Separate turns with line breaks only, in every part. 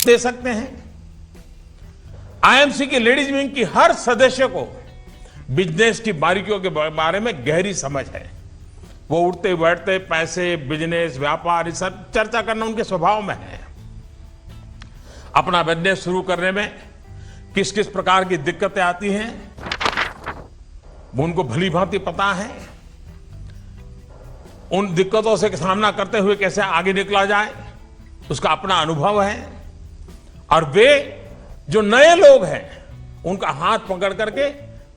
दे सकते हैं। आईएमसी की लेडीज विंग की हर सदस्य को बिजनेस की बारीकियों के बारे में गहरी समझ है। वो उठते बैठते पैसे, बिजनेस, व्यापार, इस सब चर्चा करना उनके स्वभाव में है। अपना बिजनेस शुरू करने में किस किस प्रकार की दिक्कतें आती हैं वो उनको भली भांति पता है। उन दिक्कतों से सामना करते हुए कैसे आगे निकला जाए उसका अपना अनुभव है। और वे जो नए लोग हैं उनका हाथ पकड़ करके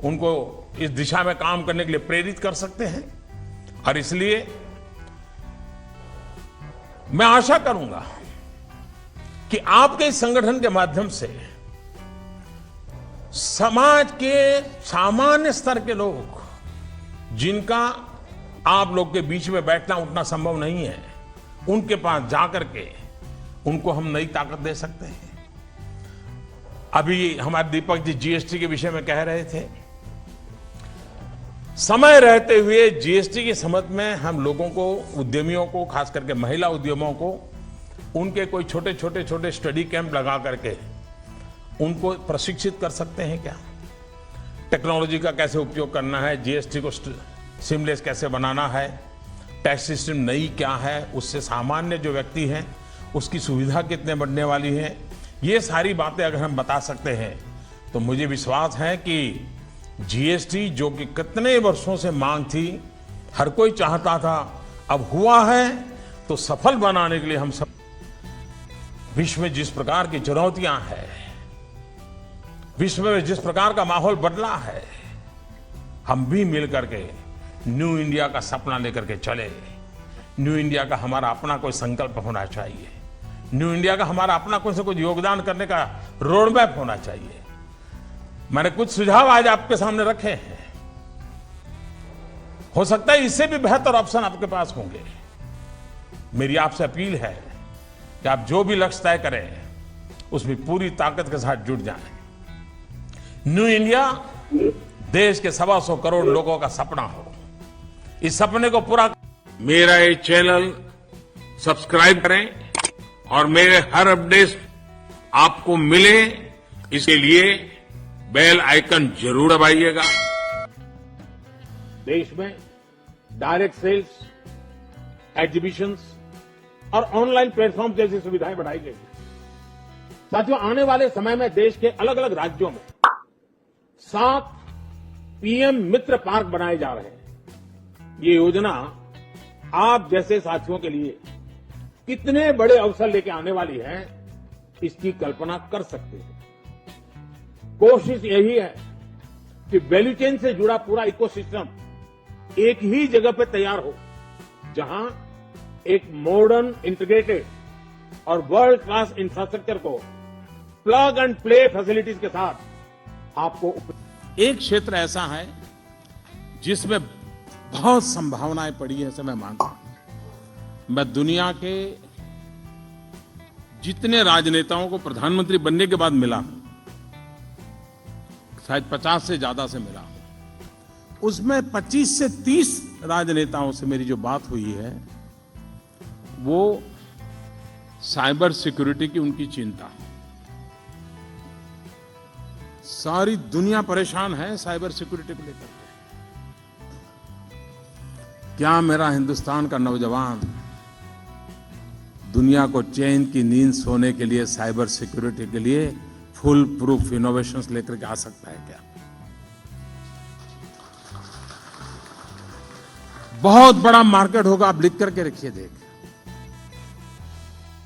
उनको इस दिशा में काम करने के लिए प्रेरित कर सकते हैं। और इसलिए मैं आशा करूंगा कि आपके इस संगठन के माध्यम से समाज के सामान्य स्तर के लोग जिनका आप लोग के बीच में बैठना उठना संभव नहीं है, उनके पास जाकर के उनको हम नई ताकत दे सकते हैं। अभी हमारे दीपक जी जीएसटी के विषय में कह रहे थे। समय रहते हुए जीएसटी की समझ में हम लोगों को, उद्यमियों को, खास करके महिला उद्यमों को, उनके कोई छोटे स्टडी कैंप लगा करके उनको प्रशिक्षित कर सकते हैं क्या? टेक्नोलॉजी का कैसे उपयोग करना है, जीएसटी को सीमलेस कैसे बनाना है, टैक्स सिस्टम नई क्या है, उससे सामान्य जो व्यक्ति हैं उसकी सुविधा कितने बढ़ने वाली है, ये सारी बातें अगर हम बता सकते हैं तो मुझे विश्वास है कि जीएसटी जो कि कितने वर्षों से मांग थी, हर कोई चाहता था, अब हुआ है तो सफल बनाने के लिए हम सब विश्व में जिस प्रकार की चुनौतियां हैं, विश्व में जिस प्रकार का माहौल बदला है, हम भी मिलकर के न्यू इंडिया का सपना लेकर के चले। न्यू इंडिया का हमारा अपना कोई संकल्प होना चाहिए। न्यू इंडिया का हमारा अपना कोई से कुछ योगदान करने का रोड मैप होना चाहिए। मैंने कुछ सुझाव आज आपके सामने रखे हैं। हो सकता है इससे भी बेहतर ऑप्शन आपके पास होंगे। मेरी आपसे अपील है कि आप जो भी लक्ष्य तय करें उसमें पूरी ताकत के साथ जुट जाएं। न्यू इंडिया देश के 125 करोड़ लोगों का सपना हो। इस सपने को पूरा मेरा ये चैनल सब्सक्राइब करें और मेरे हर अपडेट आपको मिले, इसके लिए बेल आइकन जरूर दबाइएगा। देश में डायरेक्ट सेल्स, एग्जीबिशंस और ऑनलाइन प्लेटफॉर्म जैसी सुविधाएं बढ़ाई गई। साथियों, आने वाले समय में देश के अलग अलग राज्यों में 7 पीएम मित्र पार्क बनाए जा रहे हैं। ये योजना आप जैसे साथियों के लिए कितने बड़े अवसर लेके आने वाली है, इसकी कल्पना कर सकते हैं। कोशिश यही है कि वैल्यू चेन से जुड़ा पूरा इकोसिस्टम एक ही जगह पे तैयार हो, जहां एक मॉडर्न, इंटीग्रेटेड और वर्ल्ड क्लास इंफ्रास्ट्रक्चर को प्लग एंड प्ले फैसिलिटीज के साथ आपको। एक क्षेत्र ऐसा है जिसमें बहुत संभावनाएं पड़ी है, ऐसे मैं मानता हूं। मैं दुनिया के जितने राजनेताओं को प्रधानमंत्री बनने के बाद मिला हूं, शायद 50 से ज्यादा से मिला हूं, उसमें 25 से 30 राजनेताओं से मेरी जो बात हुई है वो साइबर सिक्योरिटी की उनकी चिंता। सारी दुनिया परेशान है साइबर सिक्योरिटी को लेकर के। क्या मेरा हिंदुस्तान का नौजवान दुनिया को चैन की नींद सोने के लिए, साइबर सिक्योरिटी के लिए फुल प्रूफ इनोवेशंस लेकर के आ सकता है क्या? बहुत बड़ा मार्केट होगा, आप लिख करके रखिए। देख,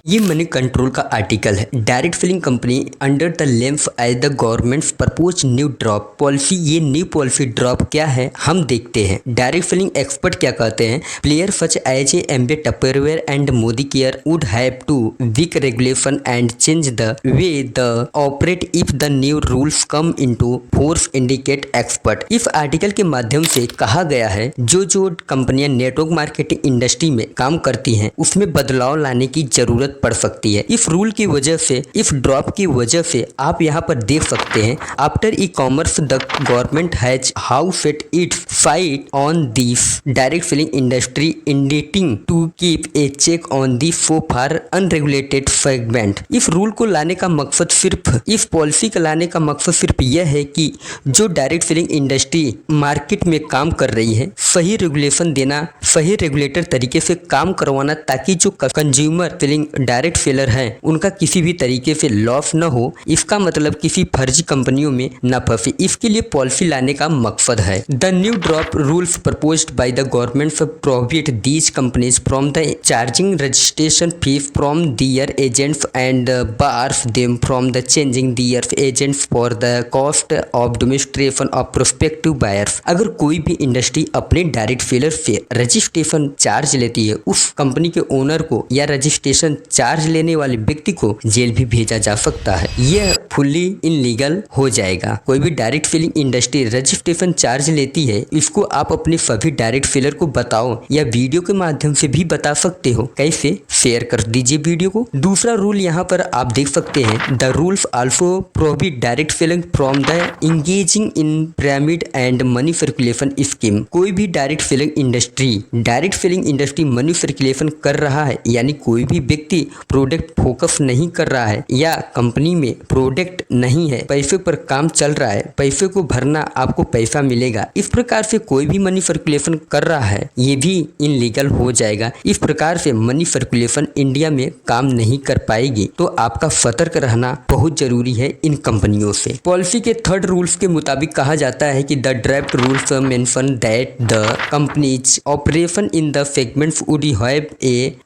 ये मनी कंट्रोल का आर्टिकल है। Direct selling company under the lens as the government's propose new draft policy. ये न्यू पॉलिसी ड्रॉप क्या है हम देखते हैं। डायरेक्ट फिलिंग एक्सपर्ट क्या कहते हैं। Player such as a Amway Tupperware and Modicare would have to weak regulation and change the way the operate if the new rules come into force, indicate expert. इस article के माध्यम से कहा गया है जो कंपनियां नेटवर्क मार्केटिंग इंडस्ट्री में काम करती हैं उसमें बदलाव लाने की जरूरत जरूरत पड़ सकती है। इस रूल की वजह से, इस ड्रॉप की वजह से आप यहाँ पर देख सकते हैं, after e commerce the government has how set its fight on this direct selling industry indicating to keep a check on the so far unregulated segment. इस रूल को लाने का मकसद सिर्फ, इस पॉलिसी को लाने का मकसद सिर्फ यह है कि जो डायरेक्ट सेलिंग इंडस्ट्री मार्केट में काम कर रही है, सही रेगुलेशन देना, सही रेगुलेटर तरीके से काम करवाना, ताकि जो कंज्यूमर सेलिंग डायरेक्ट सेलर हैं उनका किसी भी तरीके से लॉस न हो। इसका मतलब किसी फर्जी कंपनियों में न फंसे, इसके लिए पॉलिसी लाने का मकसद है। The new draft rules proposed by the government prohibit these companies from the charging registration fees from their agents and bars them from the charging their agents for the cost of demonstration of prospective buyers. अगर कोई भी industry अपने direct seller से registration charge लेती है, उस company के owner को या रजिस्ट्रेशन चार्ज लेने वाले व्यक्ति को जेल भी भेजा जा सकता है। यह फुल्ली इनलीगल हो जाएगा। कोई भी direct selling industry registration charge लेती है, इसको आप अपने सभी डायरेक्ट सेलर को बताओ या वीडियो के माध्यम से भी बता सकते हो। कैसे? शेयर कर दीजिए वीडियो को। दूसरा रूल यहाँ पर आप देख सकते हैं, the rules also prohibit direct selling from the engaging in pyramid and money circulation scheme. कोई भी direct selling industry money circulation कर रहा है, यानी कोई भी व्यक्ति प्रोडक्ट फोकस नहीं कर रहा है या कंपनी में प्रोडक्ट नहीं है, पैसे पर काम चल रहा है, पैसे को भरना, आपको पैसा मिलेगा, इस प्रकार से कोई भी मनी सर्कुलेशन कर रहा है, ये भी इनलीगल हो जाएगा। इस प्रकार से मनी सर्कुलेशन इंडिया में काम नहीं कर पाएगी। तो आपका सतर्क रहना बहुत जरूरी है इन कंपनियों से। पॉलिसी के थर्ड रूल्स के मुताबिक कहा जाता है कि the draft rules mention that the companies operation in the segments would have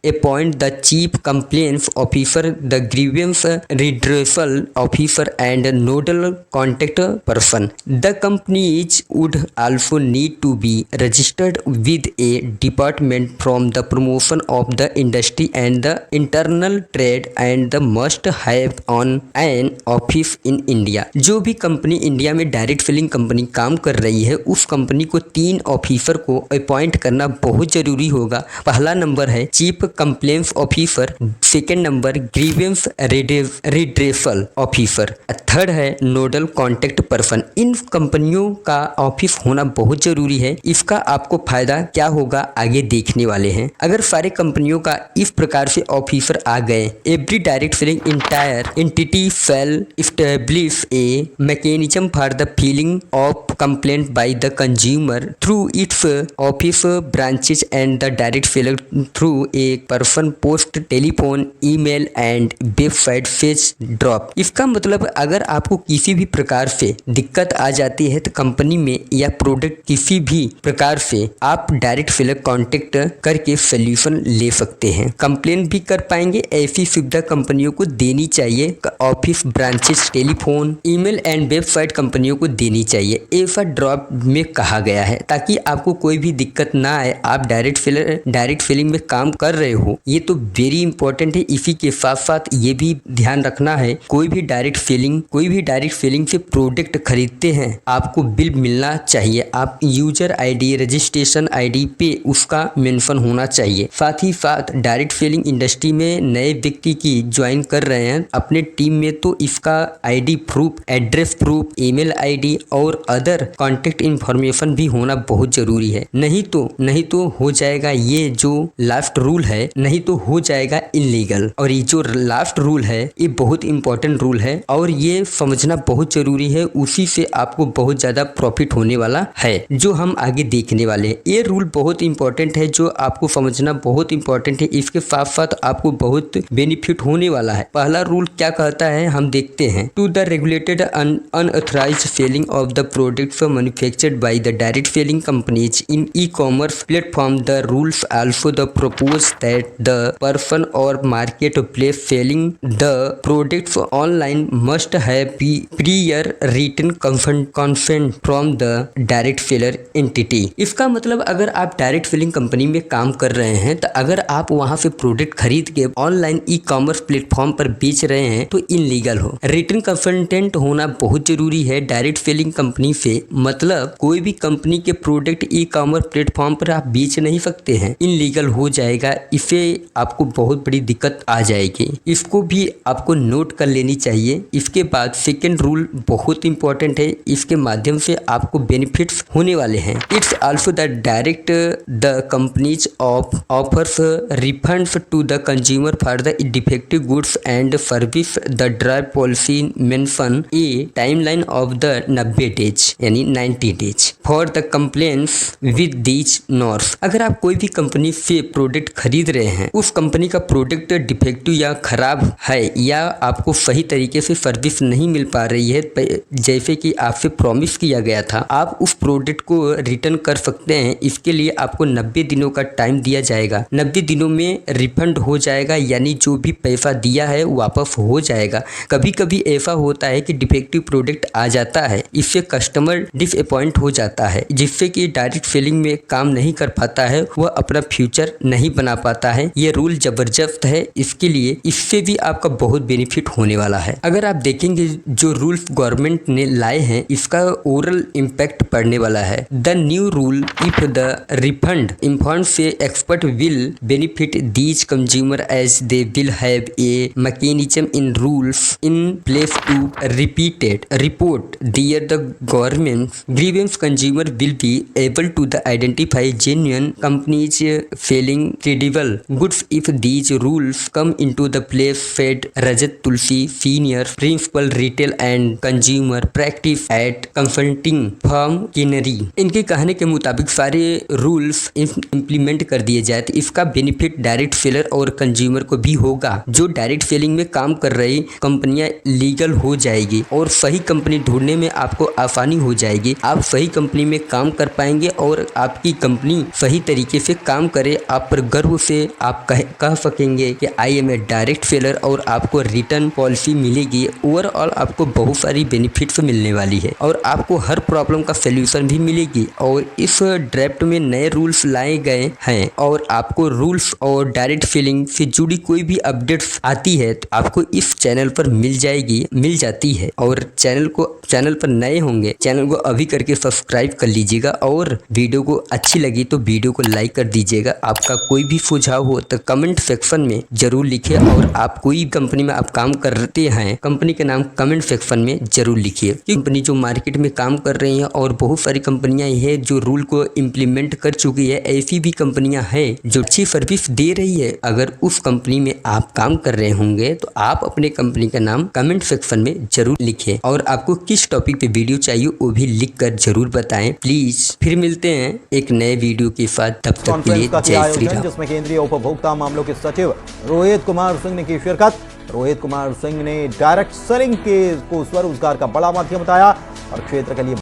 appoint the chief complaints officer, the grievance redressal officer and nodal contact person. The companies would also need to be registered with a department from the promotion of the industry and the internal trade and the must have on an office in India. जो भी company India में direct selling company काम कर रही है, उस company को 3 officer को अपॉइंट करना बहुत जरूरी होगा। पहला नंबर है chief complaints officer, second number grievance redressal officer, third है नोडल कॉन्टेक्ट पर्सन। इन कंपनियों का ऑफिस होना बहुत जरूरी है। इसका आपको फायदा क्या होगा आगे देखने वाले हैं। अगर सारे कंपनियों का इस प्रकार से ऑफिसर आ गए, every direct selling entire entity shall establish a mechanism for the filing of complaint by the consumer through its office branches and the direct seller through a person post telephone email and website phase draft. इसका मतलब अगर आपको किसी भी प्रकार से दिक्कत आ जाती है तो कंपनी में या प्रोडक्ट किसी भी प्रकार से आप डायरेक्ट सेलर कांटेक्ट करके सोल्यूशन ले सकते हैं, कंप्लेन भी कर पाएंगे। ऐसी सुविधा कंपनियों को देनी चाहिए, office branches telephone email and website कंपनियों को देनी चाहिए, ऐसा ड्रॉप में कहा गया है, ताकि आपको कोई भी दिक्कत ना आए। आप डायरेक्ट सेलिंग में काम कर रहे हो, ये तो वेरी इंपॉर्टेंट है। इसी के साथ साथ ये भी ध्यान रखना है, कोई भी डायरेक्ट सेलिंग से प्रोडक्ट खरीदते हैं, आपको बिल मिलना चाहिए। आप यूजर आईडी रजिस्ट्रेशन आईडी पे उसका मेंशन होना चाहिए। साथ ही साथ डायरेक्ट सेलिंग इंडस्ट्री में नए व्यक्ति की ज्वाइन कर रहे हैं अपने टीम में, तो इसका ID proof, address proof, email ID और अदर कॉन्टेक्ट इंफॉर्मेशन भी होना बहुत जरूरी है। नहीं तो हो जाएगा ये जो लास्ट रूल है, नहीं तो हो जाएगा इनलीगल। और ये जो लास्ट रूल है ये बहुत इंपॉर्टेंट रूल है और ये समझना बहुत जरूरी है, उसी से आपको बहुत ज्यादा प्रॉफिट होने वाला है, जो हम आगे देखने वाले हैं। ये रूल बहुत इंपॉर्टेंट है, जो आपको समझना बहुत इंपॉर्टेंट है। इसके साथ साथ आपको बहुत बेनिफिट होने वाला है। पहला रूल क्या कहता है हम देखते हैं। To the regulated unauthorised selling of the products manufactured by the direct selling companies in e-commerce platform, the rules also the propose that the person or marketplace selling the products online must have prior written consent from the direct seller entity। इसका मतलब अगर आप direct selling company में काम कर रहे हैं, तो अगर आप वहां से प्रोडक्ट खरीद के ऑनलाइन ई-कॉमर्स प्लेटफॉर्म पर बेच रहे हैं तो इनलीगल हो। रिटन कंसेंटेंट होना बहुत जरूरी है डायरेक्ट सेलिंग कंपनी से। मतलब कोई भी कंपनी के प्रोडक्ट ई-कॉमर्स प्लेटफॉर्म पर आप बेच नहीं सकते हैं, इनलीगल हो जाएगा। इसे आपको बहुत बड़ी दिक्कत आ जाएगी। इसको भी आपको नोट कर लेनी चाहिए। इसके बाद सेकेंड रूल बहुत इंपॉर्टेंट है, इसके माध्यम से आपको बेनिफिट्स होने वाले हैं। It's also the direct the companies offers refunds to the consumer for the defective goods and service. The draft policy mention a timeline of the 90 days यानी 90 days for the complaints with these norms. अगर आप कोई भी company से product खरीद रहे हैं, उस कंपनी का प्रोडक्ट डिफेक्टिव या खराब है या आपको सही तरीके से सर्विस नहीं मिल पा रही है जैसे कि आपसे प्रॉमिस किया गया था, आप उस प्रोडक्ट को रिटर्न कर सकते हैं। इसके लिए आपको 90 दिनों का टाइम दिया जाएगा। 90 दिनों में रिफंड हो जाएगा, यानी जो भी पैसा दिया है वापस हो जाएगा। कभी कभी ऐसा होता है कि डिफेक्टिव प्रोडक्ट आ जाता है, इससे कस्टमर डिसअपॉइंट हो जाता है, जिससे कि डायरेक्ट सेलिंग में काम नहीं कर पाता है, वह अपना फ्यूचर नहीं बना पाता है। ये रूल जबरदस्त है, इसके लिए इससे भी आपका बहुत बेनिफिट होने वाला है। अगर आप देखेंगे जो रूल्स गवर्नमेंट ने लाए हैं, इसका ओवरऑल इम्पैक्ट पड़ने वाला है। The new rule if the refund inform say expert will benefit these consumer as they will have a mechanism in rules in place to repeated report their the government grievance. Consumer will be able to the identify genuine companies selling credible goods if these rules come into the place, said Rajat Tulsi, senior principal retail and consumer practice at consulting firm Kinnari। इनके कहने के मुताबिक सारे rules implement कर दिए जाए तो इसका बेनिफिट डायरेक्ट सेलर और कंज्यूमर को भी होगा। जो डायरेक्ट सेलिंग में काम कर रही कंपनियां लीगल हो जाएगी और सही कंपनी ढूंढने में आपको आसानी हो जाएगी। आप सही कंपनी में काम कर पाएंगे और आपकी कंपनी सही तरीके से काम करे। आप पर गर्व से आप कह सकेंगे कि I am a direct seller और आपको रिटर्न पॉलिसी मिलेगी। ओवरऑल आपको बहुत सारी बेनिफिट्स मिलने वाली है और आपको हर प्रॉब्लम का सलूशन भी मिलेगी। और इस ड्राफ्ट में नए रूल्स लाए गए हैं और आपको रूल्स और डायरेक्ट सेलिंग से जुड़ी कोई भी अपडेट्स आती है तो आपको इस चैनल पर मिल जाती है। और चैनल पर नए होंगे, चैनल को अभी करके सब्सक्राइब कर लीजिएगा और वीडियो को अच्छी लगी तो वीडियो को लाइक कर दीजिएगा। आपका कोई भी सुझाव हो तो कमेंट सेक्शन में जरूर लिखिए और आप कोई कंपनी में आप काम करते हैं, कंपनी के नाम कमेंट सेक्शन में जरूर लिखिए। कंपनी जो मार्केट में काम कर रही हैं और बहुत सारी कंपनियां हैं जो रूल को इम्प्लीमेंट कर चुकी है, ऐसी भी कंपनियां हैं जो अच्छी सर्विस दे रही है। अगर उस कंपनी में आप काम कर रहे होंगे तो आप अपने कंपनी का नाम कमेंट सेक्शन में जरूर लिखें और आपको किस टॉपिक पे वीडियो चाहिए वो भी लिख कर जरूर बताएं प्लीज। फिर मिलते हैं एक नए वीडियो के साथ, तब तक के लिए जय श्री राम।
जिसमें केंद्रीय उपभोक्ता मामलों के सचिव रोहित कुमार सिंह ने की शिरकत। रोहित कुमार सिंह ने डायरेक्ट सेलिंग के को स्वरोजगार का बड़ा माध्यम बताया और क्षेत्र के लिए